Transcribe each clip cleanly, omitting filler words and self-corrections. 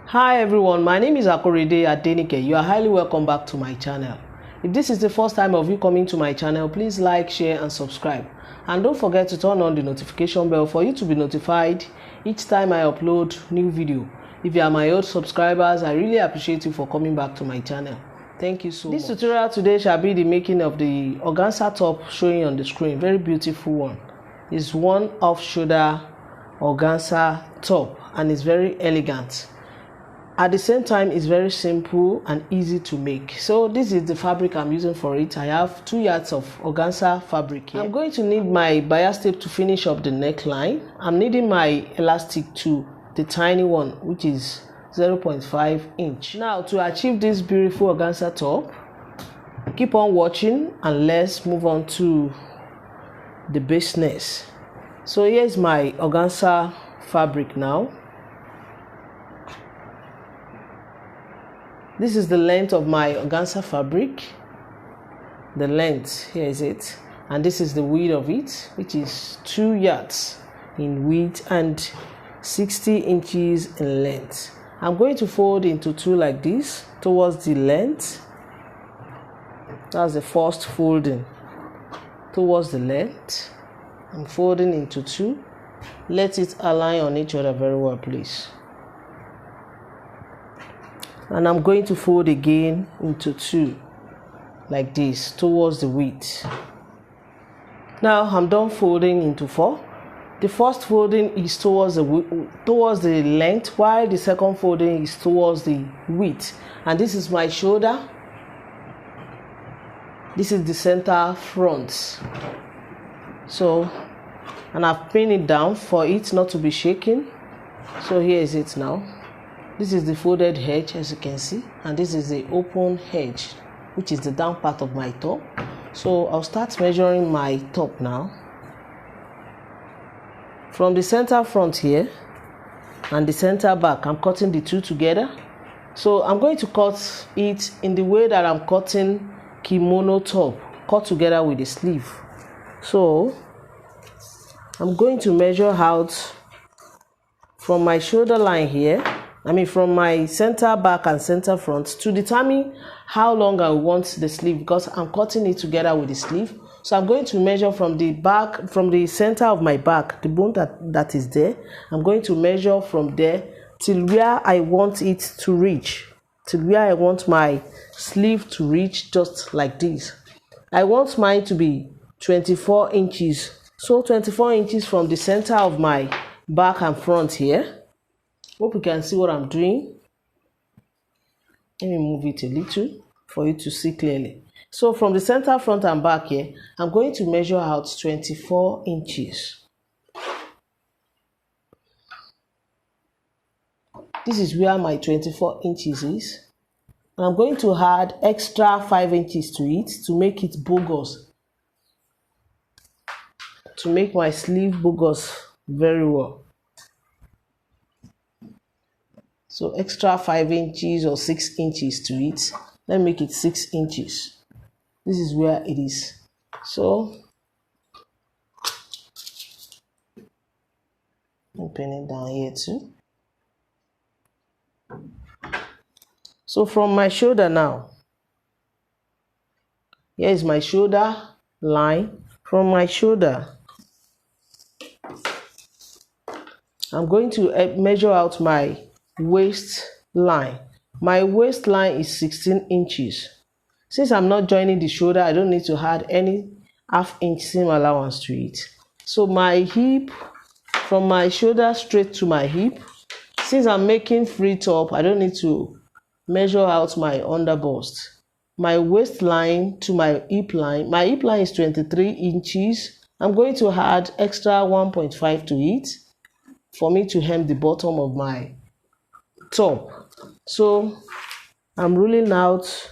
Hi everyone, my name is Akorede Adenike. You are highly welcome back to my channel. If this is the first time of you coming to my channel, please like, share and subscribe. And don't forget to turn on the notification bell for you to be notified each time I upload new video. If you are my old subscribers, I really appreciate you for coming back to my channel. Thank you so much. This tutorial today shall be the making of the organza top showing on the screen. Very beautiful one. It's one off-shoulder organza top and it's very elegant. At the same time, it's very simple and easy to make. So this is the fabric I'm using for it. I have 2 yards of organza fabric here. I'm going to need my bias tape to finish up the neckline. I'm needing my elastic to the tiny one, which is 0.5 inch. Now to achieve this beautiful organza top, keep on watching and let's move on to the business. So here's my organza fabric now. This is the length of my organza fabric. The length, here is it. And this is the width of it, which is 2 yards in width and 60 inches in length. I'm going to fold into 2 like this towards the length. That's the first folding towards the length. I'm folding into 2. Let it align on each other very well, please. And I'm going to fold again into 2 like this towards the width. Now I'm done folding into 4. The first folding is towards the length, while the second folding is towards the width. And this is my shoulder. This is the center front. So, and I've pinned it down for it not to be shaking. So here is it now. This is the folded edge, as you can see, and this is the open edge, which is the down part of my top. So I'll start measuring my top now. From the center front here and the center back, I'm cutting the 2 together. So I'm going to cut it in the way that I'm cutting kimono top, cut together with the sleeve. So I'm going to measure out from my shoulder line here, from my center back and center front, to determine how long I want the sleeve, because I'm cutting it together with the sleeve. So I'm going to measure from the back, from the center of my back, the bone that is there. I'm going to measure from there till where I want it to reach, till where I want my sleeve to reach, just like this. I want mine to be 24 inches. So 24 inches from the center of my back and front here. Hope you can see what I'm doing. Let me move it a little for you to see clearly. So from the center front and back here, I'm going to measure out 24 inches. This is where my 24 inches is. And I'm going to add extra 5 inches to it to make it bogus. To make my sleeve bogus very well. So extra 5 inches or 6 inches to it. Let me make it 6 inches. This is where it is. So I'm pinning it down here too. So from my shoulder now, here is my shoulder line. From my shoulder, I'm going to measure out my waistline. My waistline is 16 inches. Since I'm not joining the shoulder, I don't need to add any half-inch seam allowance to it. So my hip, from my shoulder straight to my hip, since I'm making free top, I don't need to measure out my underbust. My waistline to my hip line is 23 inches. I'm going to add extra 1.5 to it for me to hem the bottom of my top. So I'm ruling out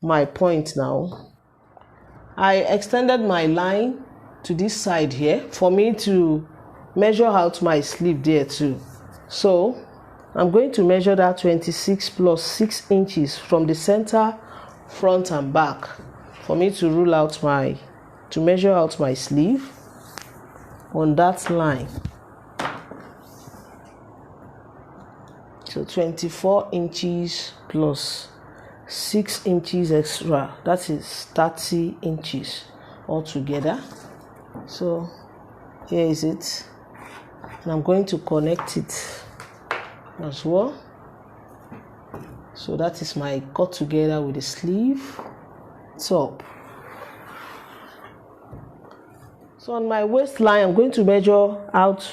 my point now. I extended my line to this side here for me to measure out my sleeve there too. So I'm going to measure that 26 plus 6 inches from the center, front and back for me to rule out to measure out my sleeve on that line. So 24 inches plus 6 inches extra, that is 30 inches altogether. So here is it, and I'm going to connect it as well. So that is my cut together with the sleeve top. So on my waistline, I'm going to measure out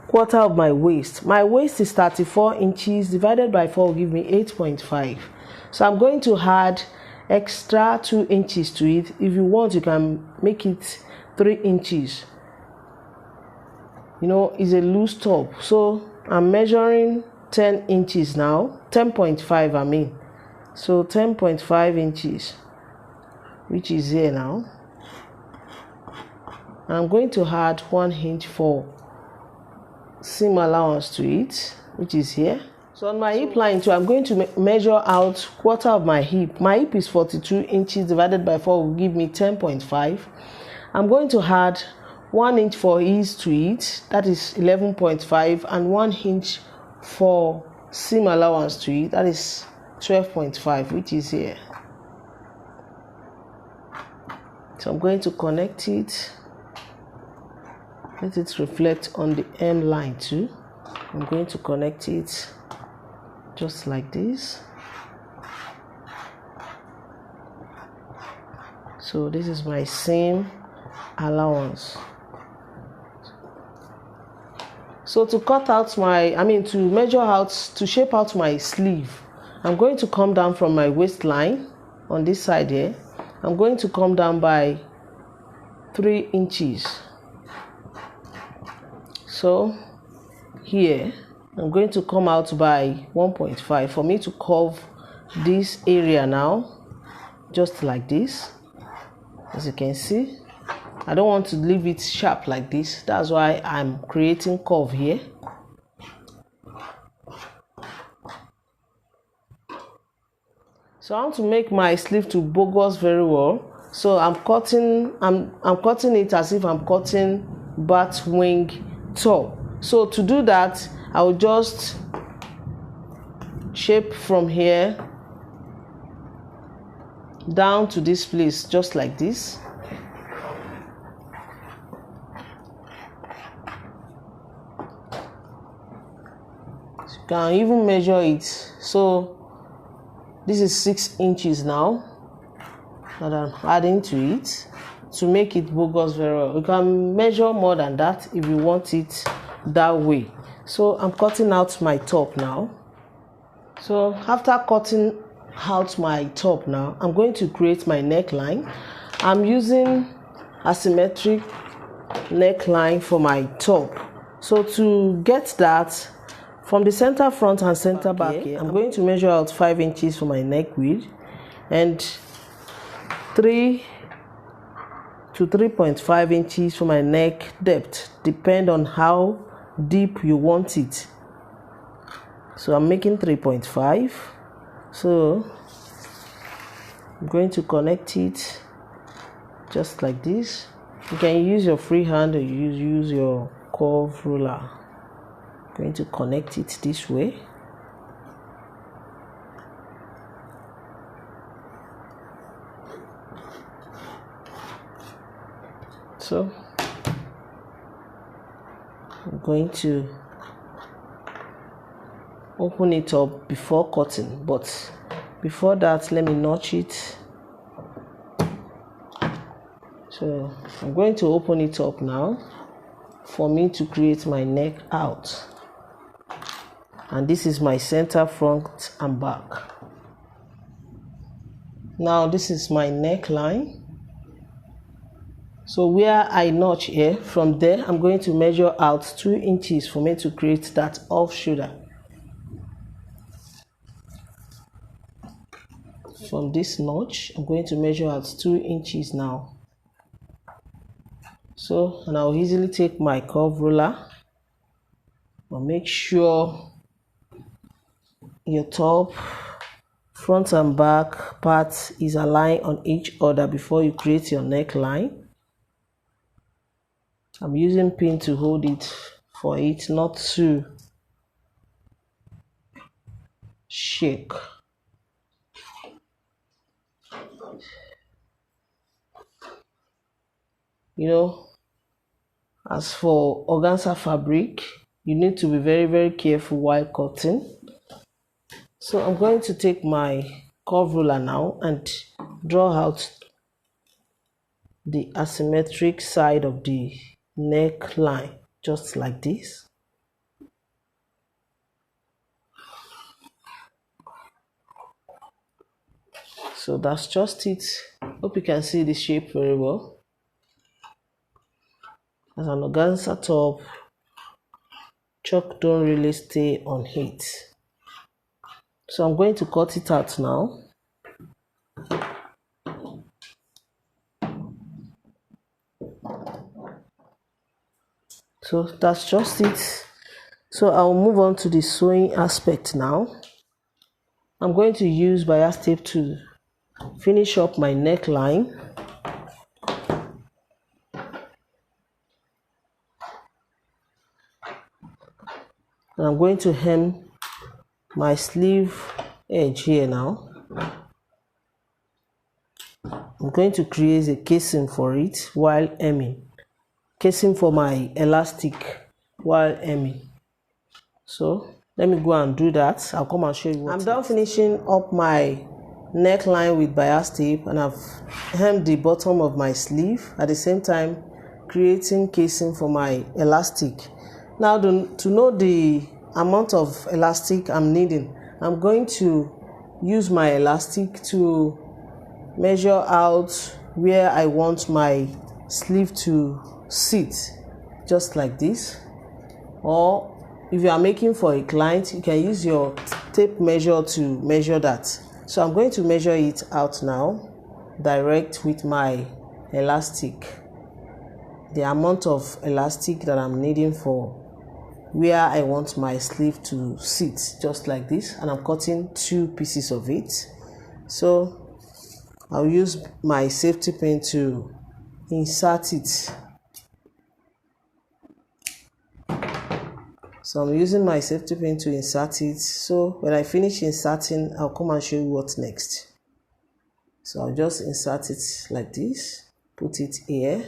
quarter of my waist. My waist is 34 inches divided by 4 will give me 8.5. So I'm going to add extra 2 inches to it. If you want, you can make it 3 inches. You know, it's a loose top. So I'm measuring 10 inches now. 10.5 I mean. So 10.5 inches, which is here now. And I'm going to add 1 inch for seam allowance to it, which is here. So on my hip line too, I'm going to measure out quarter of my hip. My hip is 42 inches divided by 4 will give me 10.5. I'm going to add 1 inch for ease to it, that is 11.5, and 1 inch for seam allowance to it, that is 12.5, which is here. So I'm going to connect it. Let it reflect on the hem line too. I'm going to connect it just like this. So this is my seam allowance. So to cut out to measure out, to shape out my sleeve, I'm going to come down from my waistline on this side here. I'm going to come down by 3 inches. So here I'm going to come out by 1.5 for me to curve this area now, just like this. As you can see, I don't want to leave it sharp like this. That's why I'm creating curve here. So I want to make my sleeve to bogus very well. So I'm cutting it as if I'm cutting bat wing top. So to do that, I will just shape from here down to this place, just like this. So you can even measure it. So this is 6 inches now that I'm adding to it to make it bogus very well. You can measure more than that if you want it that way. So I'm cutting out my top now. So after cutting out my top now, I'm going to create my neckline. I'm using asymmetric neckline for my top. So to get that, from the center front and center back here, I'm going to measure out 5 inches for my neck width and 3 to 3.5 inches for my neck depth, depend on how deep you want it. So I'm making 3.5. So I'm going to connect it just like this. You can use your free hand or use your curve ruler. I'm going to connect it this way. So I'm going to open it up before cutting, but before that, let me notch it. So I'm going to open it up now for me to create my neck out. And this is my center front and back. Now this is my neckline. So where I notch here, from there I'm going to measure out 2 inches for me to create that off shoulder. From this notch, I'm going to measure out 2 inches now. So, and I'll easily take my curve ruler and make sure your top, front and back part is aligned on each other before you create your neckline. I'm using pin to hold it for it not to shake. You know, as for organza fabric, you need to be very, very careful while cutting. So I'm going to take my curve ruler now and draw out the asymmetric side of the neckline, just like this. So that's just it. Hope you can see the shape very well. As an organza top, chalk don't really stay on it. So I'm going to cut it out now. So that's just it. So I'll move on to the sewing aspect now. I'm going to use bias tape to finish up my neckline. And I'm going to hem my sleeve edge here now. I'm going to create a casing for it while hemming. Casing for my elastic while hemming. So let me go and do that. I'll come and show you what I'm done finishing up my neckline with bias tape, and I've hemmed the bottom of my sleeve at the same time creating casing for my elastic. Now to know the amount of elastic I'm needing, I'm going to use my elastic to measure out where I want my sleeve to sit, just like this. Or if you are making for a client, you can use your tape measure to measure that. So I'm going to measure it out now, direct with my elastic, the amount of elastic that I'm needing for where I want my sleeve to sit, just like this. And I'm cutting 2 pieces of it. So I'll use my safety pin to insert it. So I'm using my safety pin to insert it. So when I finish inserting, I'll come and show you what's next. So I'll just insert it like this, put it here.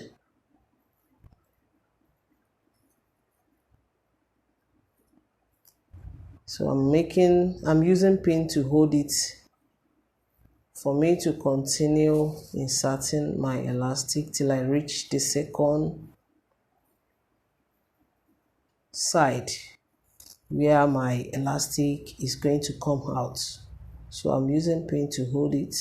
So I'm using pin to hold it for me to continue inserting my elastic till I reach the second side where my elastic is going to come out. So I'm using pin to hold it.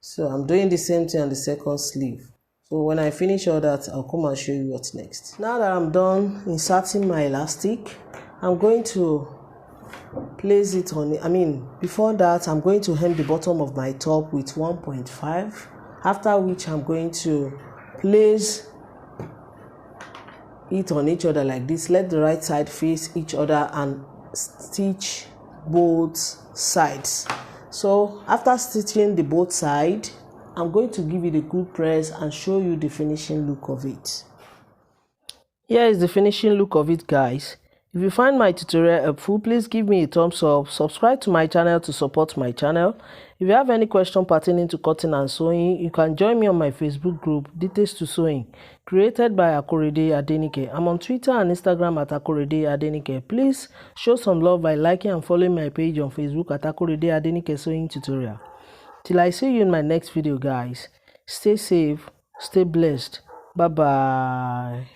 So I'm doing the same thing on the second sleeve. So when I finish all that, I'll come and show you what's next. Now that I'm done inserting my elastic, I'm going to place it on it. Before that, I'm going to hem the bottom of my top with 1.5, after which I'm going to place it on each other like this. Let the right side face each other and stitch both sides. So after stitching the both sides, I'm going to give it a good press and show you the finishing look of it. Here is the finishing look of it, guys. If you find my tutorial helpful, please give me a thumbs up, subscribe to my channel to support my channel. If you have any question pertaining to cutting and sewing, you can join me on my Facebook group, Details to Sewing, created by Akorede Adenike. I'm on Twitter and Instagram at Akorede Adenike. Please show some love by liking and following my page on Facebook at Akorede Adenike Sewing Tutorial. Till I see you in my next video, guys. Stay safe, stay blessed. Bye-bye.